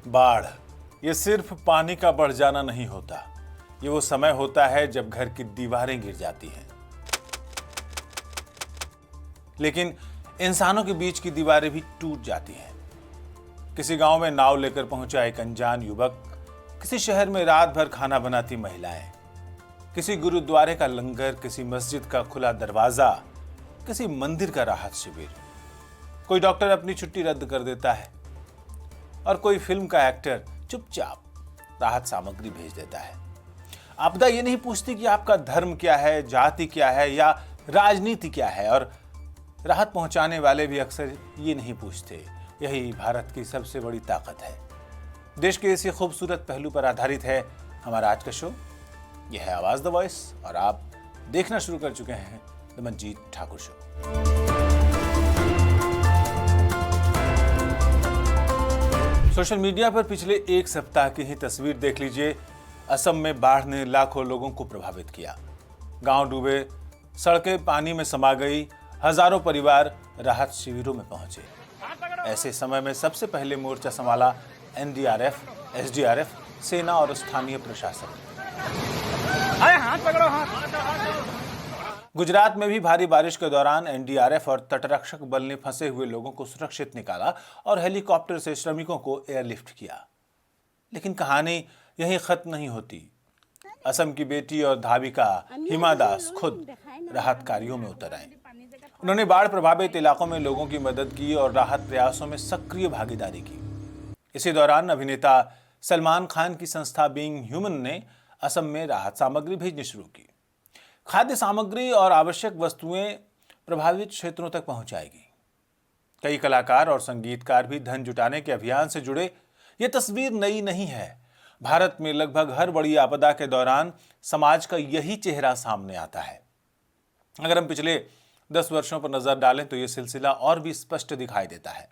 बाढ़ ये सिर्फ पानी का बढ़ जाना नहीं होता, ये वो समय होता है जब घर की दीवारें गिर जाती हैं। लेकिन इंसानों के बीच की दीवारें भी टूट जाती हैं। किसी गांव में नाव लेकर पहुंचा एक अनजान युवक, किसी शहर में रात भर खाना बनाती महिलाएं, किसी गुरुद्वारे का लंगर, किसी मस्जिद का खुला दरवाजा, किसी मंदिर का राहत शिविर। कोई डॉक्टर अपनी छुट्टी रद्द कर देता है और कोई फिल्म का एक्टर चुपचाप राहत सामग्री भेज देता है। आपदा ये नहीं पूछती कि आपका धर्म क्या है, जाति क्या है या राजनीति क्या है, और राहत पहुंचाने वाले भी अक्सर ये नहीं पूछते। यही भारत की सबसे बड़ी ताकत है। देश के इसी खूबसूरत पहलू पर आधारित है हमारा आज का शो। यह है आवाज द वॉइस और आप देखना शुरू कर चुके हैं the Manjeet Thakur show. Social media पर पिछले एक सप्ताह की ही तस्वीर देख लीजिए। असम में बाढ़ ने लाखों लोगों को प्रभावित किया। गांव डूबे, सड़कें पानी में समा गई, हजारों परिवार राहत शिविरों में पहुंचे। ऐसे समय में सबसे पहले मोर्चा संभाला एनडीआरएफ, एसडीआरएफ, सेना और स्थानीय प्रशासन। हाथ पकड़ो, गुजरात में भी भारी बारिश के दौरान एनडीआरएफ और तटरक्षक बल ने फंसे हुए लोगों को सुरक्षित निकाला और हेलीकॉप्टर से श्रमिकों को एयरलिफ्ट किया। लेकिन कहानी यहीं खत्म नहीं होती। असम की बेटी और धाविका हिमा दास खुद राहत कार्यों में उतर आए। उन्होंने बाढ़ प्रभावित इलाकों में लोगों की मदद की और राहत प्रयासों में सक्रिय भागीदारी की। इसी दौरान अभिनेता सलमान खान की संस्था बीइंग ह्यूमन ने असम में राहत सामग्री भेजनी शुरू की। खाद्य सामग्री और आवश्यक वस्तुएं प्रभावित क्षेत्रों तक पहुंचाएगी। कई कलाकार और संगीतकार भी धन जुटाने के अभियान से जुड़े। ये तस्वीर नई नहीं है। भारत में लगभग हर बड़ी आपदा के दौरान समाज का यही चेहरा सामने आता है। अगर हम पिछले 10 वर्षों पर नजर डालें तो यह सिलसिला और भी स्पष्ट दिखाई देता है।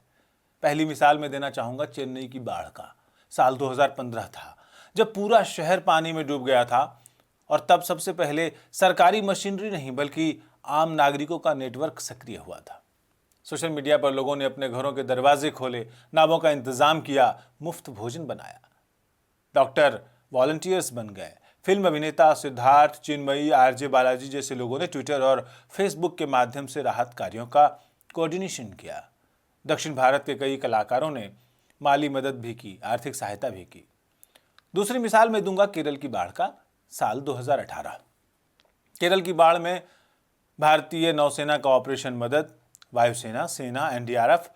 पहली मिसाल में देना चाहूंगा चेन्नई की बाढ़ का। साल 2015 था जब पूरा शहर पानी में डूब गया था और तब सबसे पहले सरकारी मशीनरी नहीं बल्कि आम नागरिकों का नेटवर्क सक्रिय हुआ था। सोशल मीडिया पर लोगों ने अपने घरों के दरवाजे खोले, नावों का इंतजाम किया, मुफ्त भोजन बनाया, डॉक्टर वॉलंटियर्स बन गए। फिल्म अभिनेता सिद्धार्थ, चिन्मयी, आरजे बालाजी जैसे लोगों ने ट्विटर और फेसबुक के माध्यम से राहत कार्यों का कोऑर्डिनेशन किया। दक्षिण भारत के कई कलाकारों ने माली मदद भी की, आर्थिक सहायता भी की। दूसरी मिसाल में दूंगा केरल की बाढ़ का। साल 2018 केरल की बाढ़ में भारतीय नौसेना का ऑपरेशन मदद, वायुसेना, सेना, एनडीआरएफ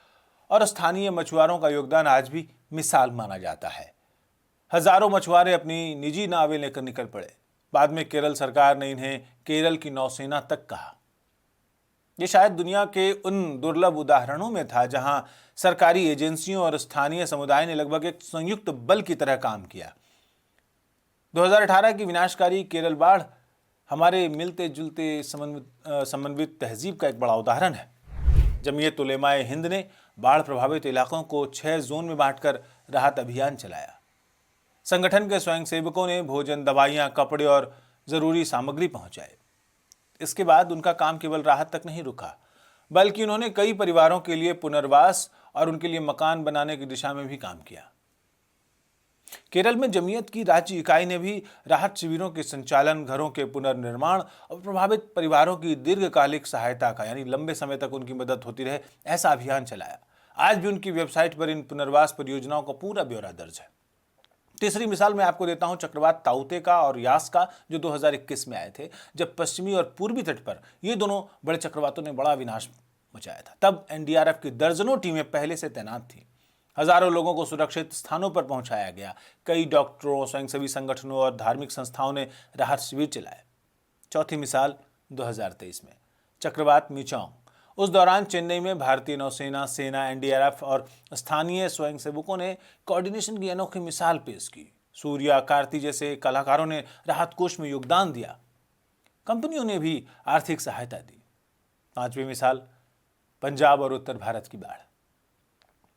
और स्थानीय मछुआरों का योगदान आज भी मिसाल माना जाता है। हजारों मछुआरे अपनी निजी नावें लेकर निकल पड़े। बाद में केरल सरकार ने इन्हें केरल की नौसेना तक कहा। यह शायद दुनिया के उन दुर्लभ उदाहरणों में था जहां सरकारी एजेंसियों और स्थानीय समुदाय ने लगभग एक संयुक्त बल की तरह काम किया। 2018 की विनाशकारी केरल बाढ़ हमारे मिलते जुलते समन्वित तहजीब का एक बड़ा उदाहरण है। जमीयत उलेमाए हिंद ने बाढ़ प्रभावित इलाकों को 6 जोन में बांटकर राहत अभियान चलाया। संगठन के स्वयंसेवकों ने भोजन, दवाइयां, कपड़े और जरूरी सामग्री पहुंचाए। इसके बाद उनका काम केवल राहत तक नहीं रुका, बल्कि उन्होंने कई परिवारों के लिए पुनर्वास और उनके लिए मकान बनाने की दिशा में भी काम किया। केरल में जमीयत की राज्य इकाई ने भी राहत शिविरों के संचालन, घरों के पुनर्निर्माण और प्रभावित परिवारों की दीर्घकालिक सहायता का, यानी लंबे समय तक उनकी मदद होती रहे, ऐसा अभियान चलाया। आज भी उनकी वेबसाइट पर इन पुनर्वास परियोजनाओं का पूरा ब्यौरा दर्ज है। तीसरी मिसाल मैं आपको देता हूं चक्रवात ताउते का और यास का, जो 2021 में आए थे, जब पश्चिमी और पूर्वी तट पर ये दोनों बड़े चक्रवातों ने बड़ा विनाश मचाया था। तब एनडीआरएफ की दर्जनों टीमें पहले से तैनात थी। हजारों लोगों को सुरक्षित स्थानों पर पहुंचाया गया। कई डॉक्टरों, स्वयंसेवी संगठनों और धार्मिक संस्थाओं ने राहत शिविर चलाए। चौथी मिसाल 2023 में चक्रवात मिचाओ। उस दौरान चेन्नई में भारतीय नौसेना, सेना, एनडीआरएफ और स्थानीय स्वयंसेवकों ने कोऑर्डिनेशन की अनोखी मिसाल पेश की। सूर्या, कार्ति जैसे कलाकारों ने राहत कोष में योगदान दिया। कंपनियों ने भी आर्थिक सहायता दी। पांचवी मिसाल पंजाब और उत्तर भारत की बाढ़।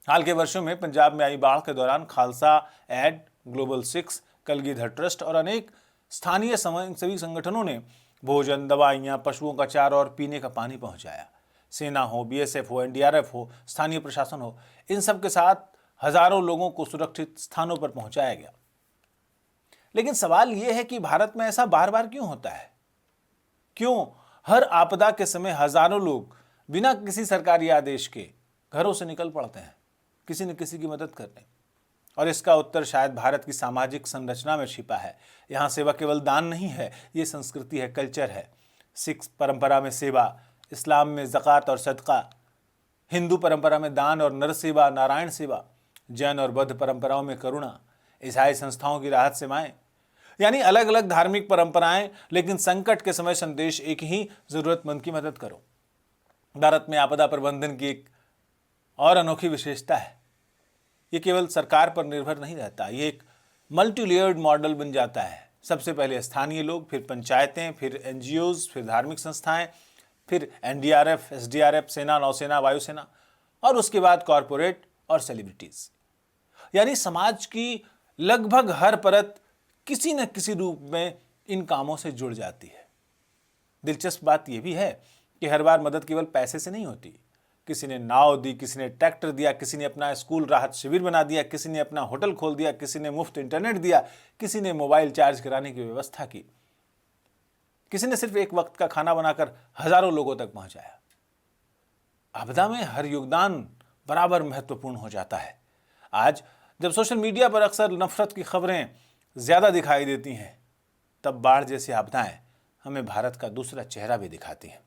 हाल के वर्षों में पंजाब में आई बाढ़ के दौरान Khalsa aid, global 6, Kalgidhar trust और अनेक स्थानीय स्वयंसेवी संगठनों ने भोजन, दवाइयां, पशुओं का चारा और पीने का पानी पहुंचाया। सेना हो, बीएसएफ हो, एनडीआरएफ हो, स्थानीय प्रशासन हो, इन सब के साथ हजारों लोगों को सुरक्षित स्थानों पर पहुंचाया गया। लेकिन सवाल यह है कि भारत में ऐसा बार बार क्यों होता है? क्यों हर आपदा के समय हजारों लोग बिना किसी सरकारी आदेश के घरों से निकल पड़ते हैं किसी न किसी की मदद करने? और इसका उत्तर शायद भारत की सामाजिक संरचना में छिपा है। यहाँ सेवा केवल दान नहीं है, ये संस्कृति है, कल्चर है। सिख परंपरा में सेवा, इस्लाम में ज़कात और सदका, हिंदू परंपरा में दान और नर सेवा, नारायण सेवा, जैन और बौद्ध परंपराओं में करुणा, ईसाई संस्थाओं की राहत सेवाएं। यानी अलग अलग धार्मिक परंपराएं, लेकिन संकट के समय संदेश एक ही, जरूरतमंद की मदद करो। भारत में आपदा प्रबंधन की एक और अनोखी विशेषता है, ये केवल सरकार पर निर्भर नहीं रहता, ये एक मल्टी लेयर्ड मॉडल बन जाता है। सबसे पहले स्थानीय लोग, फिर पंचायतें, फिर एनजीओज, फिर धार्मिक संस्थाएं, फिर एनडीआरएफ, एसडीआरएफ, सेना, नौसेना, वायुसेना, और उसके बाद कॉरपोरेट और सेलिब्रिटीज। यानी समाज की लगभग हर परत किसी न किसी रूप में इन कामों से जुड़ जाती है। दिलचस्प बात यह भी है कि हर बार मदद केवल पैसे से नहीं होती। किसी ने नाव दी, किसी ने ट्रैक्टर दिया, किसी ने अपना स्कूल राहत शिविर बना दिया, किसी ने अपना होटल खोल दिया, किसी ने मुफ्त इंटरनेट दिया, किसी ने मोबाइल चार्ज कराने की व्यवस्था की, किसी ने सिर्फ एक वक्त का खाना बनाकर हजारों लोगों तक पहुंचाया। आपदा में हर योगदान बराबर महत्वपूर्ण हो जाता है। आज जब सोशल मीडिया पर अक्सर नफरत की खबरें ज्यादा दिखाई देती हैं, तब बाढ़ जैसी आपदाएं हमें भारत का दूसरा चेहरा भी दिखाती हैं।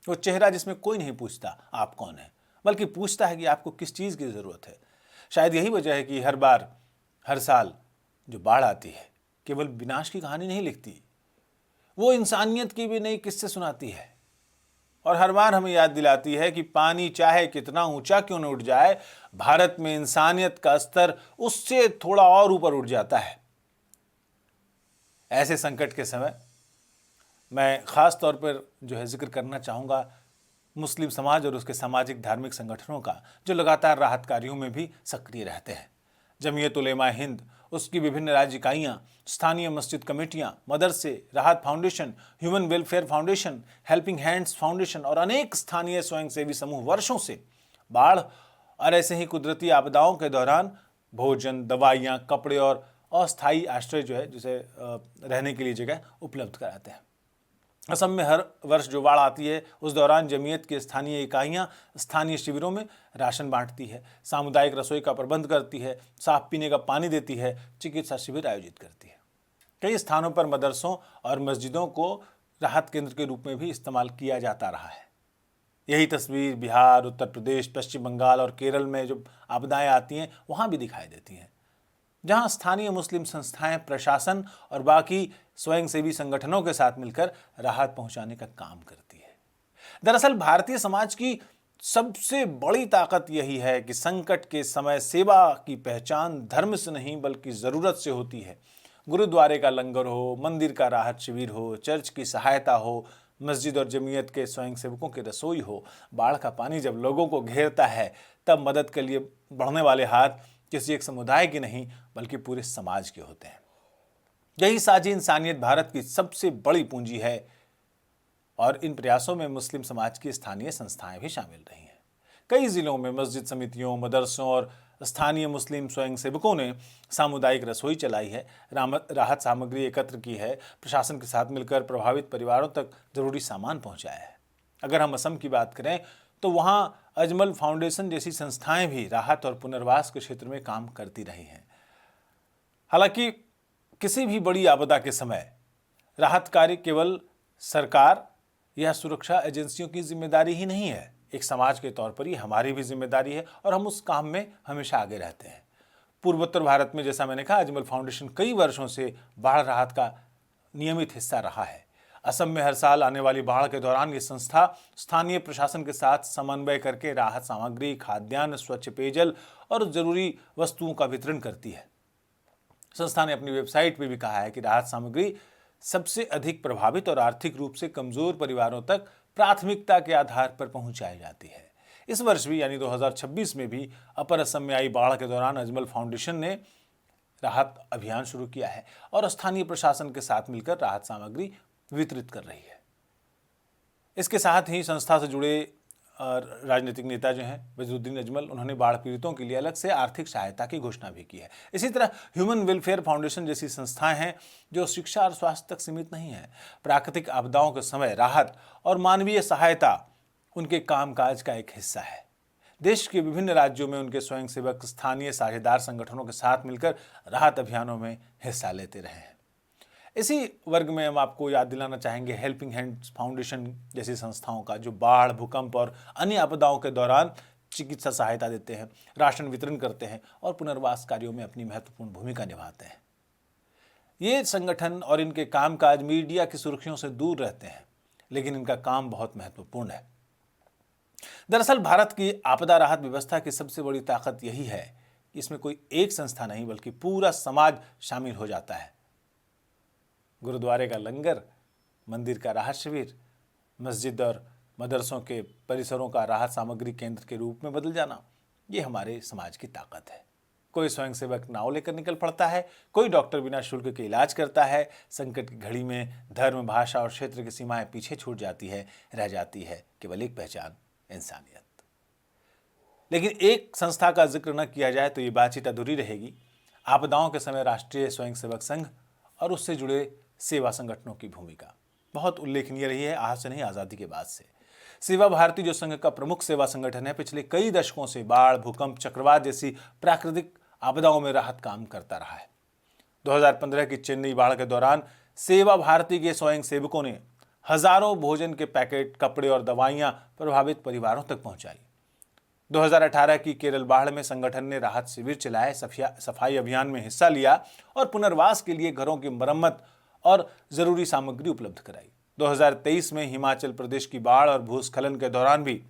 वो चेहरा जिसमें कोई नहीं पूछता आप कौन है, बल्कि पूछता है कि आपको किस चीज की जरूरत है। शायद यही वजह है कि हर बार, हर साल जो बाढ़ आती है केवल विनाश की कहानी नहीं लिखती, वो इंसानियत की भी नई किस्से सुनाती है। और हर बार हमें याद दिलाती है कि पानी चाहे कितना ऊंचा क्यों न उठ जाए, भारत में इंसानियत का स्तर उससे थोड़ा और ऊपर उठ जाता है। ऐसे संकट के समय मैं खास तौर पर जो है जिक्र करना चाहूँगा मुस्लिम समाज और उसके सामाजिक धार्मिक संगठनों का, जो लगातार राहत कार्यों में भी सक्रिय रहते हैं। जमीयत उलेमा हिंद, उसकी विभिन्न राज्य इकाइयाँ, स्थानीय मस्जिद कमेटियाँ, मदरसे, राहत foundation, human welfare foundation, helping hands foundation और अनेक स्थानीय स्वयंसेवी समूह वर्षों से बाढ़ और ऐसे ही कुदरती आपदाओं के दौरान भोजन, दवाइयाँ, कपड़े और अस्थायी आश्रय जो है, जिसे रहने के लिए जगह उपलब्ध कराते हैं। असम में हर वर्ष जो बाढ़ आती है, उस दौरान जमीयत की स्थानीय इकाइयाँ स्थानीय शिविरों में राशन बांटती है, सामुदायिक रसोई का प्रबंध करती है, साफ पीने का पानी देती है, चिकित्सा शिविर आयोजित करती है। कई स्थानों पर मदरसों और मस्जिदों को राहत केंद्र के रूप में भी इस्तेमाल किया जाता रहा है। यही तस्वीर बिहार, उत्तर प्रदेश, पश्चिम बंगाल और केरल में जो आपदाएं आती हैं वहाँ भी दिखाई देती हैं, जहां स्थानीय मुस्लिम संस्थाएं, प्रशासन और बाकी स्वयंसेवी संगठनों के साथ मिलकर राहत पहुंचाने का काम करती है। दरअसल भारतीय समाज की सबसे बड़ी ताकत यही है कि संकट के समय सेवा की पहचान धर्म से नहीं बल्कि जरूरत से होती है। गुरुद्वारे का लंगर हो, मंदिर का राहत शिविर हो, चर्च की सहायता हो, मस्जिद और जमीयत के स्वयंसेवकों की रसोई हो, बाढ़ का पानी जब लोगों को घेरता है तब मदद के लिए बढ़ने वाले हाथ किसी एक समुदाय के नहीं बल्कि पूरे समाज के होते हैं। यही साझी इंसानियत भारत की सबसे बड़ी पूंजी है और इन प्रयासों में मुस्लिम समाज की स्थानीय संस्थाएं भी शामिल रही हैं। कई जिलों में मस्जिद समितियों, मदरसों और स्थानीय मुस्लिम स्वयंसेवकों ने सामुदायिक रसोई चलाई है, राहत सामग्री एकत्र की है, प्रशासन के साथ मिलकर प्रभावित परिवारों तक जरूरी सामान पहुंचाया है। अगर हम असम की बात करें तो वहां अजमल फाउंडेशन जैसी संस्थाएं भी राहत और पुनर्वास के क्षेत्र में काम करती रही हैं। हालांकि किसी भी बड़ी आपदा के समय राहत कार्य केवल सरकार या सुरक्षा एजेंसियों की जिम्मेदारी ही नहीं है, एक समाज के तौर पर ये हमारी भी जिम्मेदारी है और हम उस काम में हमेशा आगे रहते हैं। पूर्वोत्तर भारत में, जैसा मैंने कहा, अजमल फाउंडेशन कई वर्षों से बाढ़ राहत का नियमित हिस्सा रहा है। असम में हर साल आने वाली बाढ़ के दौरान ये संस्था स्थानीय प्रशासन के साथ समन्वय करके राहत सामग्री, खाद्यान्न, स्वच्छ पेयजल और जरूरी वस्तुओं का वितरण करती है। संस्था ने अपनी वेबसाइट पर भी कहा है कि राहत सामग्री सबसे अधिक प्रभावित और आर्थिक रूप से कमजोर परिवारों तक प्राथमिकता के आधार पर पहुंचाई जाती है। इस वर्ष भी यानी 2026 में भी अपर असम में आई बाढ़ के दौरान अजमल फाउंडेशन ने राहत अभियान शुरू किया है और स्थानीय प्रशासन के साथ मिलकर राहत सामग्री वितरित कर रही है। इसके साथ ही संस्था से जुड़े राजनीतिक नेता जो हैं बदरुद्दीन अजमल, उन्होंने बाढ़ पीड़ितों के लिए अलग से आर्थिक सहायता की घोषणा भी की है। इसी तरह ह्यूमन वेलफेयर फाउंडेशन जैसी संस्थाएं हैं जो शिक्षा और स्वास्थ्य तक सीमित नहीं है। प्राकृतिक आपदाओं के समय राहत और मानवीय सहायता उनके कामकाज का एक हिस्सा है। देश के विभिन्न राज्यों में उनके स्वयंसेवक स्थानीय साझेदार संगठनों के साथ मिलकर राहत अभियानों में हिस्सा लेते रहे हैं। इसी वर्ग में हम आपको याद दिलाना चाहेंगे हेल्पिंग हैंड्स फाउंडेशन जैसी संस्थाओं का, जो बाढ़, भूकंप और अन्य आपदाओं के दौरान चिकित्सा सहायता देते हैं, राशन वितरण करते हैं और पुनर्वास कार्यों में अपनी महत्वपूर्ण भूमिका निभाते हैं। ये संगठन और इनके कामकाज मीडिया की सुर्खियों से दूर रहते हैं, लेकिन इनका काम बहुत महत्वपूर्ण है। दरअसल भारत की आपदा राहत व्यवस्था की सबसे बड़ी ताकत यही है कि इसमें कोई एक संस्था नहीं बल्कि पूरा समाज शामिल हो जाता है। गुरुद्वारे का लंगर, मंदिर का राहत शिविर, मस्जिद और मदरसों के परिसरों का राहत सामग्री केंद्र के रूप में बदल जाना, ये हमारे समाज की ताकत है। कोई स्वयंसेवक नाव लेकर निकल पड़ता है, कोई डॉक्टर बिना शुल्क के इलाज करता है। संकट की घड़ी में धर्म, भाषा और क्षेत्र की सीमाएं पीछे छूट जाती है, रह जाती है केवल एक पहचान, इंसानियत। लेकिन एक संस्था का जिक्र न किया जाए तो ये बातचीत अधूरी रहेगी। आपदाओं के समय राष्ट्रीय स्वयंसेवक संघ और उससे जुड़े सेवा संगठनों की भूमिका बहुत उल्लेखनीय रही है, आज से नहीं, आज़ादी के बाद से। सेवा भारती जो संघ का प्रमुख सेवा संगठन है, पिछले कई दशकों से बाढ़, भूकंप, चक्रवात जैसी प्राकृतिक आपदाओं में राहत काम करता रहा है। 2015 की चेन्नई बाढ़ के दौरान सेवा भारती के स्वयंसेवकों ने हजारों भोजन के पैकेट, कपड़े और दवाइयां प्रभावित परिवारों तक पहुंचाई। 2018 की केरल बाढ़ में संगठन ने राहत शिविर चलाए, सफाई अभियान में हिस्सा लिया और पुनर्वास के लिए घरों की मरम्मत और जरूरी सामग्री उपलब्ध कराई। 2023 में हिमाचल प्रदेश की बाढ़ और भूस्खलन के दौरान भी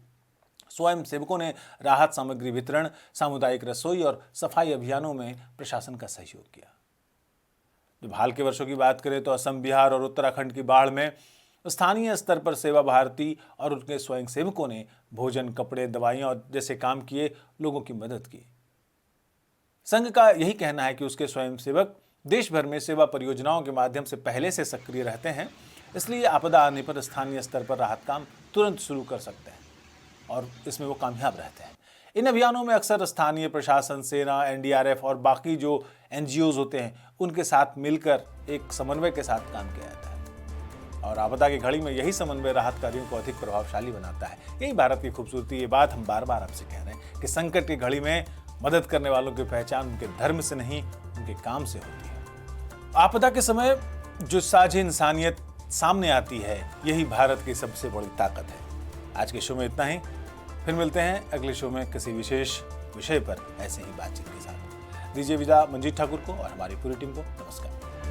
स्वयं सेवकों ने राहत सामग्री वितरण, सामुदायिक रसोई और सफाई अभियानों में प्रशासन का सहयोग किया। जब हाल के वर्षों की बात करें तो असम, बिहार और उत्तराखंड की बाढ़ में स्थानीय स्तर पर सेवा भारती और उनके स्वयंसेवकों ने भोजन, कपड़े, दवाइयां जैसे काम किए, लोगों की मदद की। संघ का यही कहना है कि उसके स्वयंसेवक देश भर में सेवा परियोजनाओं के माध्यम से पहले से सक्रिय रहते हैं, इसलिए आपदा आने पर स्थानीय स्तर पर राहत काम तुरंत शुरू कर सकते हैं और इसमें वो कामयाब रहते हैं। इन अभियानों में अक्सर स्थानीय प्रशासन, सेना, एनडीआरएफ और बाकी जो एनजीओज होते हैं उनके साथ मिलकर एक समन्वय के साथ काम किया जाता है और आपदा की घड़ी में यही समन्वय राहत कार्यों को अधिक प्रभावशाली बनाता है। यही भारत की खूबसूरती। ये बात हम बार बार आपसे कह रहे हैं कि संकट की घड़ी में मदद करने वालों की पहचान उनके धर्म से नहीं, उनके काम से होती है। आपदा के समय जो साझी इंसानियत सामने आती है, यही भारत की सबसे बड़ी ताकत है। आज के शो में इतना ही, फिर मिलते हैं अगले शो में किसी विशेष विषय पर ऐसे ही बातचीत के साथ। दीजिए विदा मंजीत ठाकुर को और हमारी पूरी टीम को। नमस्कार।